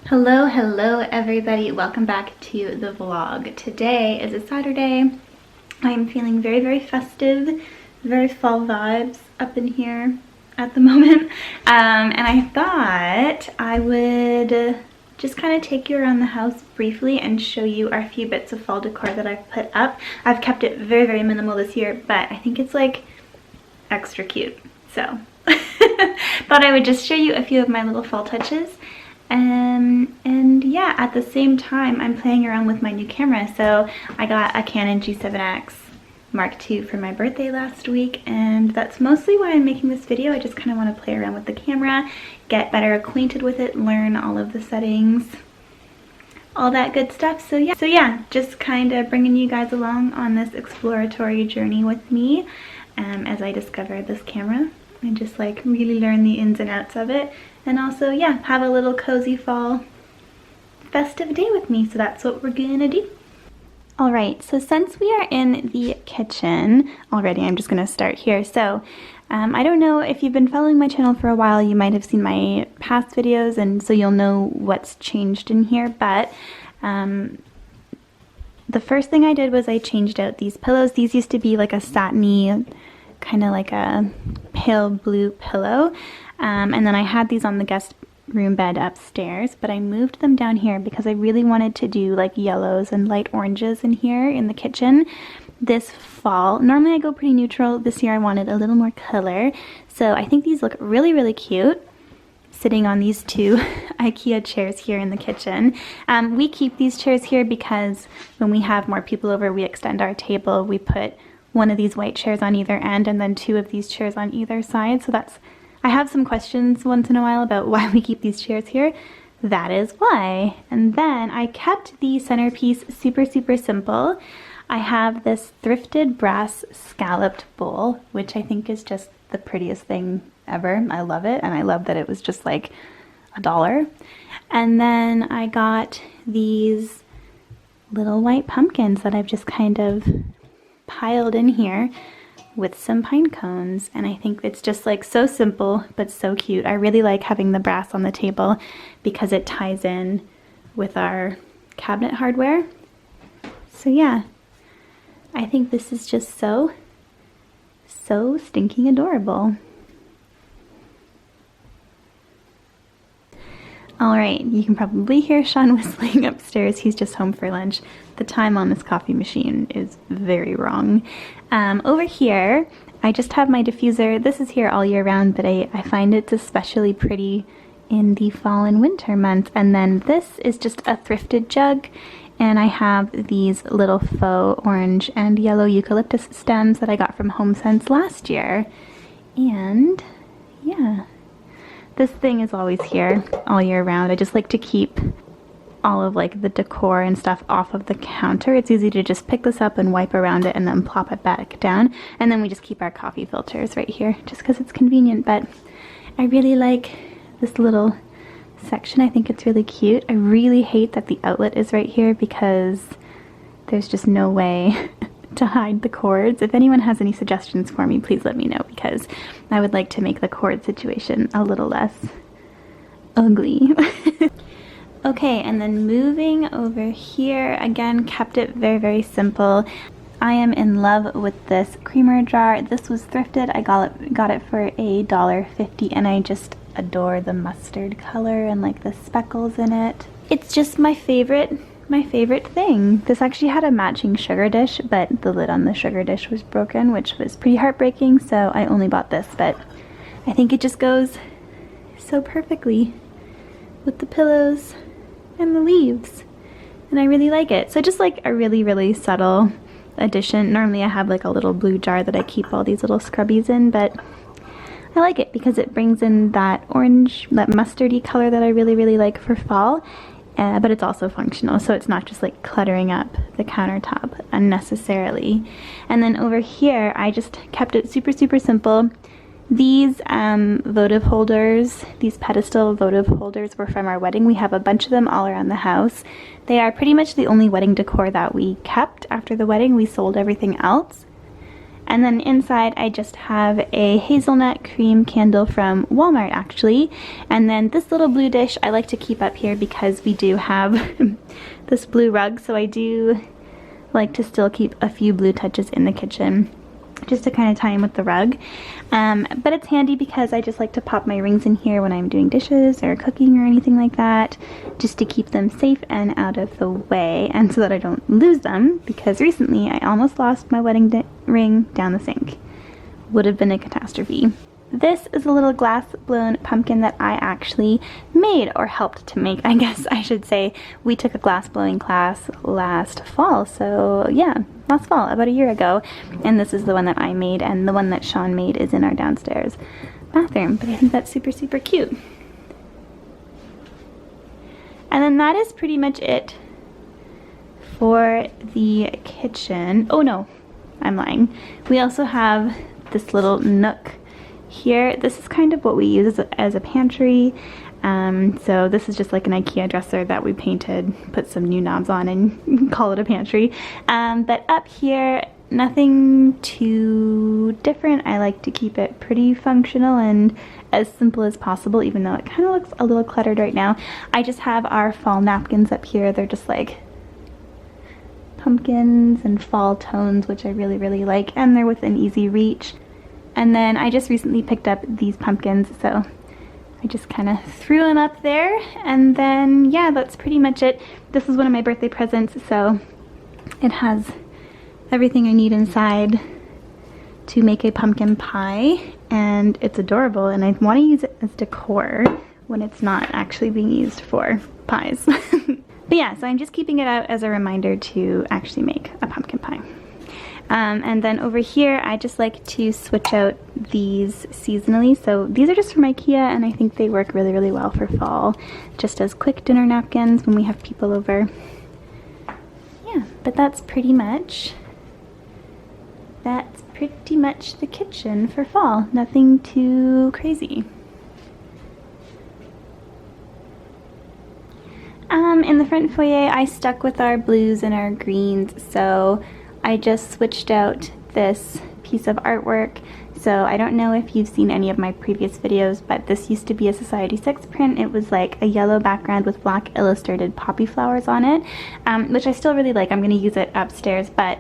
Hello everybody, welcome back to the vlog. Today is a Saturday. I'm feeling very festive, very fall vibes up in here at the moment. And I thought I would just kind of take you around the house briefly and show you our few bits of fall decor that I've put up. I've kept it very minimal this year, but I think it's like extra cute. So thought I would just show you a few of my little fall touches. And yeah, at the same time I'm playing around with my new camera. So I got a Canon G7X Mark II for my birthday last week, and that's mostly why I'm making this video. I just kind of want to play around with the camera, get better acquainted with it, learn all of the settings, all that good stuff. So yeah, just kind of bringing you guys along on this exploratory journey with me as I discover this camera and just like really learn the ins and outs of it. And also, yeah, have a little cozy fall festive day with me. So that's what we're gonna do. All right, so since we are in the kitchen already, I'm just gonna start here. So I don't know if you've been following my channel for a while, you might have seen my past videos, and so you'll know what's changed in here. But the first thing I did was I changed out these pillows. These used to be like a satiny, kind of like a pale blue pillow. And then I had these on the guest room bed upstairs, but I moved them down here because I really wanted to do like yellows and light oranges in here in the kitchen this fall. Normally I go pretty neutral. This year I wanted a little more color. So I think these look really cute sitting on these two IKEA chairs here in the kitchen. We keep these chairs here because when we have more people over, we extend our table. We put one of these white chairs on either end and then two of these chairs on either side. So that's, I have some questions once in a while about why we keep these chairs here. That is why. And then I kept the centerpiece super simple. I have this thrifted brass scalloped bowl, which I think is just the prettiest thing ever. I love it, and I love that it was just like $1. And then I got these little white pumpkins that I've just kind of piled in here with some pine cones, and I think it's just like so simple but so cute. I really like having the brass on the table because it ties in with our cabinet hardware. So yeah, I think this is just so stinking adorable. Alright, you can probably hear Shawn whistling upstairs. He's just home for lunch. The time on this coffee machine is very wrong. Over here, I just have my diffuser. This is here all year round, but I find it's especially pretty in the fall and winter months. And then this is just a thrifted jug, and I have these little faux orange and yellow eucalyptus stems that I got from HomeSense last year. And yeah, this thing is always here all year round. I just like to keep all of like the decor and stuff off of the counter. It's easy to just pick this up and wipe around it and then plop it back down. And then we just keep our coffee filters right here just because it's convenient. But I really like this little section. I think it's really cute. I really hate that the outlet is right here because there's just no way to hide the cords. If anyone has any suggestions for me, please let me know, because I would like to make the cord situation a little less ugly. Okay, and then moving over here, again, kept it very simple. I am in love with this creamer jar. This was thrifted. I got it for $1.50, and I just adore the mustard color and like the speckles in it. It's just my favorite thing. This actually had a matching sugar dish, but the lid on the sugar dish was broken, which was pretty heartbreaking, so I only bought this, but I think it just goes so perfectly with the pillows and the leaves, and I really like it. So just like a really subtle addition. Normally I have like a little blue jar that I keep all these little scrubbies in, but I like it because it brings in that orange, that mustardy color that I really like for fall. But it's also functional, so it's not just like cluttering up the countertop unnecessarily. And then over here, I just kept it super simple. These votive holders, these pedestal votive holders were from our wedding. We have a bunch of them all around the house. They are pretty much the only wedding decor that we kept after the wedding. We sold everything else. And then inside I just have a hazelnut cream candle from Walmart actually. And then this little blue dish I like to keep up here because we do have this blue rug, so I do like to still keep a few blue touches in the kitchen just to kind of tie in with the rug. But it's handy because I just like to pop my rings in here when I'm doing dishes or cooking or anything like that, just to keep them safe and out of the way, and so that I don't lose them, because recently I almost lost my wedding ring down the sink. Would have been a catastrophe. This is a little glass blown pumpkin that I actually made, or helped to make, I guess I should say. We took a glass blowing class last fall, so yeah, last fall, about a year ago. And this is the one that I made, and the one that Shawn made is in our downstairs bathroom. But I think that's super, super cute. And then that is pretty much it for the kitchen. Oh no, I'm lying. We also have this little nook here. This is kind of what we use as a pantry. So this is just like an IKEA dresser that we painted, put some new knobs on, and call it a pantry. But up here, nothing too different. I like to keep it pretty functional and as simple as possible, even though it kind of looks a little cluttered right now. I just have our fall napkins up here. They're just like pumpkins and fall tones, which I really, really like, and they're within easy reach. And then I just recently picked up these pumpkins, so I just kind of threw them up there. And then, yeah, that's pretty much it. This is one of my birthday presents, so it has everything I need inside to make a pumpkin pie, and it's adorable, and I want to use it as decor when it's not actually being used for pies. But yeah, so I'm just keeping it out as a reminder to actually make a pumpkin pie. And then over here, I just like to switch out these seasonally. So these are just from IKEA, and I think they work really, really well for fall, just as quick dinner napkins when we have people over. Yeah, but that's pretty much the kitchen for fall. Nothing too crazy. In the front foyer, I stuck with our blues and our greens, so I just switched out this piece of artwork. So I don't know if you've seen any of my previous videos, but this used to be a Society 6 print. It was like a yellow background with black illustrated poppy flowers on it, which I still really like. I'm going to use it upstairs, but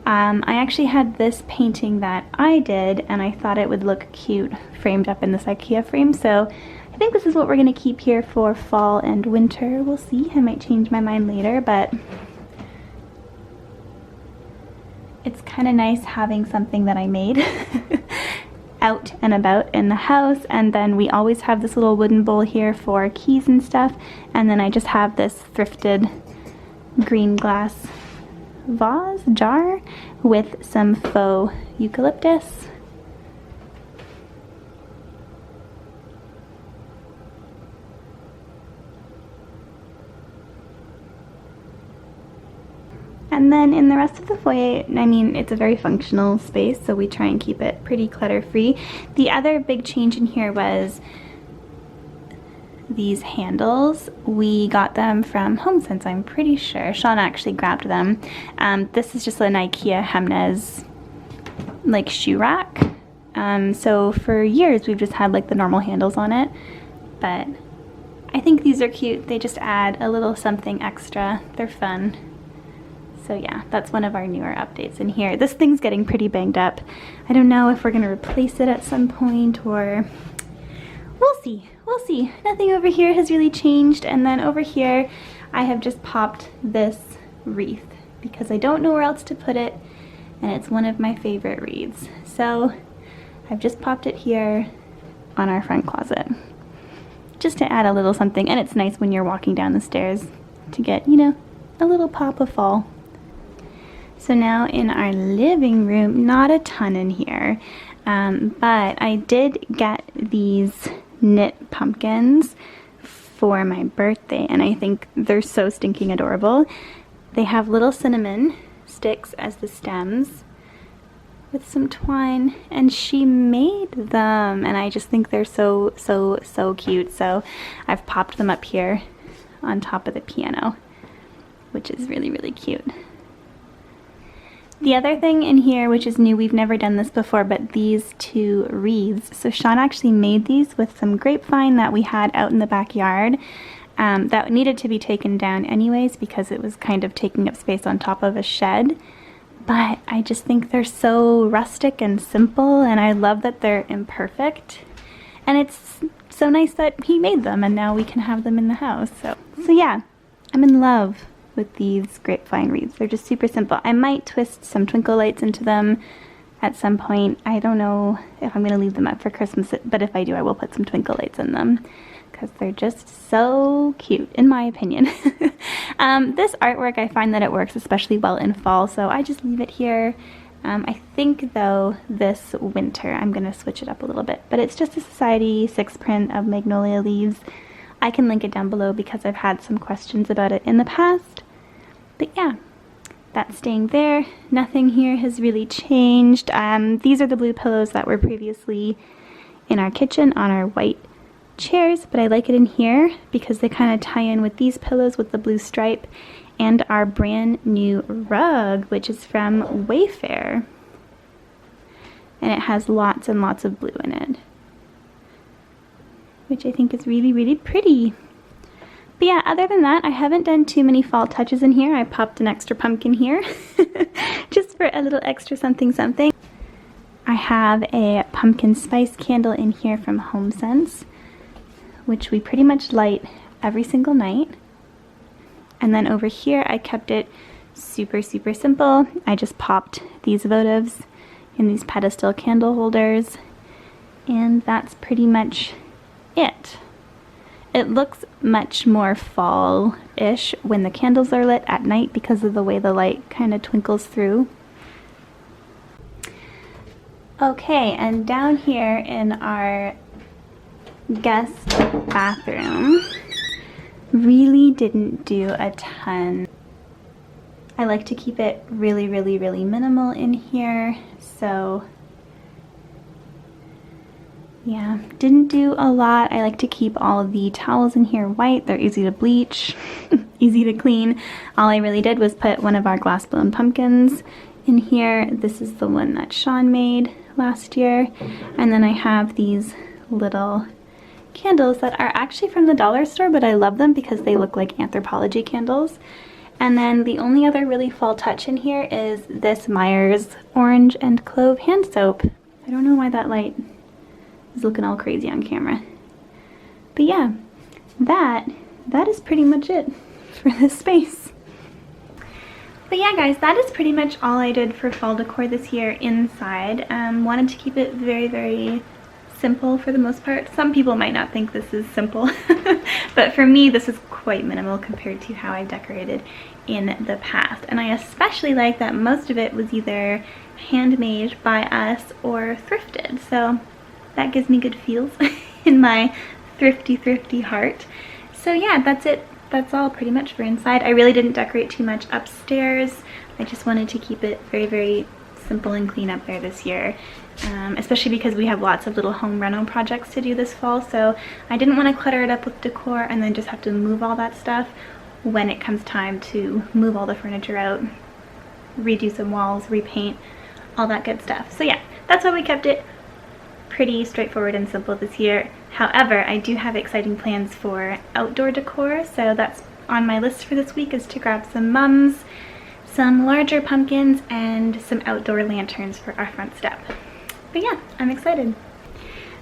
I actually had this painting that I did, and I thought it would look cute framed up in this IKEA frame, so I think this is what we're going to keep here for fall and winter. We'll see. I might change my mind later, but it's kind of nice having something that I made out and about in the house. And then we always have this little wooden bowl here for keys and stuff, and then I just have this thrifted green glass jar with some faux eucalyptus. And then in the rest of the foyer, I mean, it's a very functional space, so we try and keep it pretty clutter-free. The other big change in here was these handles. We got them from HomeSense, I'm pretty sure. Shawn actually grabbed them. This is just an IKEA Hemnes like shoe rack. So for years we've just had like the normal handles on it, but I think these are cute. They just add a little something extra. They're fun. So yeah, that's one of our newer updates in here. This thing's getting pretty banged up. I don't know if we're gonna replace it at some point, or we'll see. We'll see. Nothing over here has really changed. And then over here, I have just popped this wreath because I don't know where else to put it, and it's one of my favorite wreaths. So I've just popped it here on our front closet, just to add a little something. And it's nice when you're walking down the stairs to get, you know, a little pop of fall. So now in our living room, not a ton in here, but I did get these knit pumpkins for my birthday, and I think they're so stinking adorable. They have little cinnamon sticks as the stems with some twine, and she made them, and I just think they're so cute. So I've popped them up here on top of the piano, which is really, really cute. The other thing in here, which is new, we've never done this before, but these two wreaths. So Shawn actually made these with some grapevine that we had out in the backyard that needed to be taken down anyways because it was kind of taking up space on top of a shed. But I just think they're so rustic and simple, and I love that they're imperfect. And it's so nice that he made them, and now we can have them in the house. So yeah, I'm in love with these grapevine wreaths. They're just super simple. I might twist some twinkle lights into them at some point. I don't know if I'm going to leave them up for Christmas, but if I do, I will put some twinkle lights in them because they're just so cute, in my opinion. This artwork, I find that it works especially well in fall, so I just leave it here. I think, though, this winter I'm going to switch it up a little bit, but it's just a Society 6 print of magnolia leaves. I can link it down below because I've had some questions about it in the past. But yeah, that's staying there. Nothing here has really changed. These are the blue pillows that were previously in our kitchen on our white chairs, but I like it in here because they kind of tie in with these pillows with the blue stripe and our brand new rug, which is from Wayfair. And it has lots and lots of blue in it, which I think is really, really pretty. But yeah, other than that, I haven't done too many fall touches in here. I popped an extra pumpkin here just for a little extra something something. I have a pumpkin spice candle in here from HomeSense, which we pretty much light every single night. And then over here, I kept it super, super simple. I just popped these votives in these pedestal candle holders, and that's pretty much it. It looks much more fall-ish when the candles are lit at night because of the way the light kind of twinkles through. Okay, and down here in our guest bathroom, really didn't do a ton. I like to keep it really, really, really minimal in here, so yeah, didn't do a lot. I like to keep all of the towels in here white. They're easy to bleach, easy to clean. All I really did was put one of our glass blown pumpkins in here. This is the one that Shawn made last year. And then I have these little candles that are actually from the dollar store, but I love them because they look like anthropology candles. And then the only other really fall touch in here is this Myers orange and clove hand soap. I don't know why that light is looking all crazy on camera. But yeah, that is pretty much it for this space. But yeah, guys, that is pretty much all I did for fall decor this year inside. Wanted to keep it very, very simple for the most part. Some people might not think this is simple, but for me, this is quite minimal compared to how I've decorated in the past. And I especially like that most of it was either handmade by us or thrifted. So that gives me good feels in my thrifty heart. So yeah, that's it. That's all pretty much for inside. I really didn't decorate too much upstairs. I just wanted to keep it very, very simple and clean up there this year, especially because we have lots of little home reno projects to do this fall. So I didn't want to clutter it up with decor and then just have to move all that stuff when it comes time to move all the furniture out, redo some walls, repaint, all that good stuff. So yeah, that's why we kept it pretty straightforward and simple this year. However, I do have exciting plans for outdoor decor, so that's on my list for this week, is to grab some mums, some larger pumpkins, and some outdoor lanterns for our front step. But yeah, I'm excited.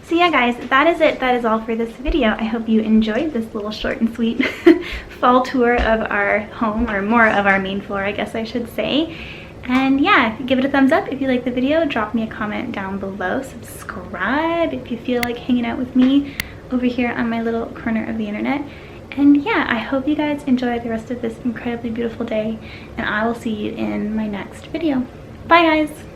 So yeah, guys, that is it. That is all for this video. I hope you enjoyed this little short and sweet fall tour of our home, or more of our main floor, I guess I should say. And yeah, give it a thumbs up if you like the video. Drop me a comment down below. Subscribe if you feel like hanging out with me over here on my little corner of the internet. And yeah, I hope you guys enjoy the rest of this incredibly beautiful day, and I will see you in my next video. Bye, guys!